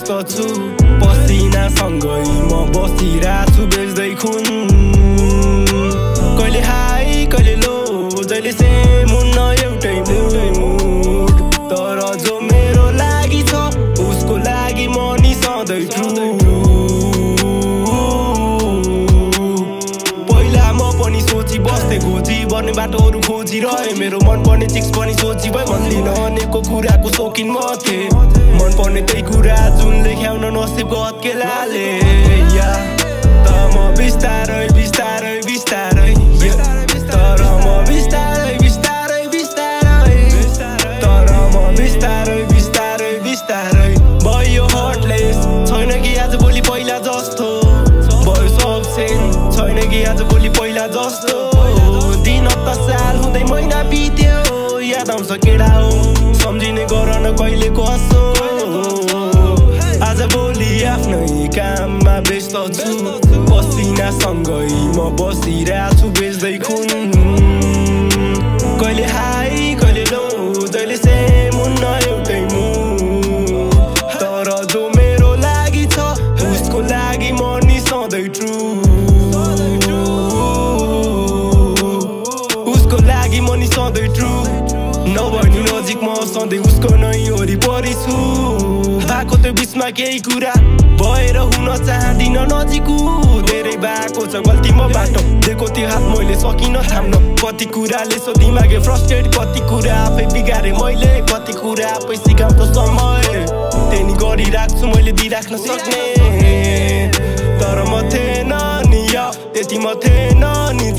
व्यस्त छु पसिनासँगै म बसिरहेको छु बेच्दै खुन कहिले हाई कहिले लो जहिले सेम हुन्न एउटै मुड तर जो मेरो लागि छ उसको लागि म नि सधैँ ट्रु पहिला म पनि सोची बस्दै खोजी बन्ने बाटोहरू खोजिरहे मेरो मन पर्ने चिक्स पनि सोची भए भन्दिन अनेकको कुराको शौकिन म थिएँ मन पर्ने त्यही कुरा जुन लेख्याउन नसिब गत्केलाले त म बिस्तारै बिस्तारै बिस्तारै तर म बिस्तारै बिस्तारै बिस्तारै तर म बिस्तारै बिस्तारै बिस्तारै भयो हर्टलेस छैन कि आज भोलि पहिला जस्तो भयो सब सेम छैन कि आज भोलि पहिला जस्तो दिन हप्ता साल हुँदै महिना बित्यो याद आउँछ केडा हो सम्झिने गर न कहिले कसो आज भोलि आफ्नै काममा व्यस्त छु पसिनासँगै म बसिरहेको छु बेच्दै खुन कहिले हाई कहिले लो जहिले सेम हुन्न एउटै मुड तर जो मेरो लागि छ उसको लागि म नि सधैँ ट्रु उसको लागि म नि सधैँ ट्रु नभए नि नजिक म सधैँ उसको नै वरिपरि छु भएको त्यो बिचमा केही कुरा भएर हुन चाहदिन नजिकु धेरै भएको छ गल्ती म बाटो दिएको त्यो हात मैले सकिन थाम्न कति कुराले सो दिमागे फ्रस्ट्रेट कति कुरा आफै बिगारे मैले कति कुरा आफै सिकाउँ त समय त्यही नि गरिराख्छु मैले दिइराख्न सक्ने तर म थिएन नि त्यति म थिएन नि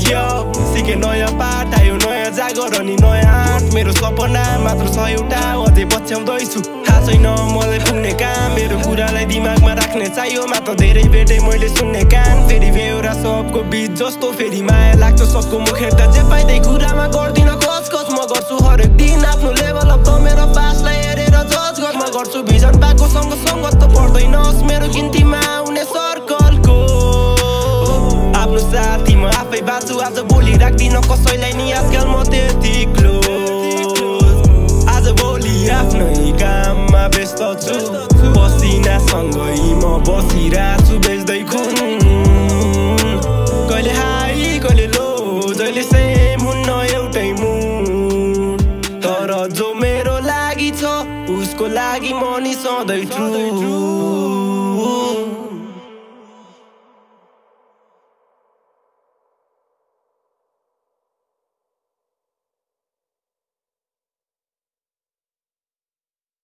सिके नयाँ पाठ आयो नयाँ जागर अनि नयाँ आँट मेरो सपना मात्र छ एउटा अझै पछ्याउँदैछु थाहा छैन मलाई पुग्ने काम मेरो कुरालाई दिमागमा राख्ने चाहियो मात्र धेरै भेटे मैले सुन्ने कान फेरि बेहोरा सबको बिच जस्तो फेरि माया लाग्छ सबको मुख हेर्दा जे पाइँदै कुरामा गर्दिन कस म गर्छु हरेक दिन आफ्नो लेभल अप त मेरो पासलाई हेरेर जज गर म गर्छु भिजन पाएको सङ्गत त पर्दैनस् मेरो गिन्तीमा आउने सर्कलको आफ्नो साथी म आफै बाँच्छु आज भोलि राख्दिन कसैलाई नि आजकल म त्यति क्लोज आज भोलि आफ्नै काममा व्यस्त छु पसिनासँगै म बसिरहेको छु बेच्दै खुन कहिले हाई कहिले लो जहिले सेम हुन्न एउटै मुड तर जो मेरो लागि छ उसको लागि म नि सधैँ ट्रु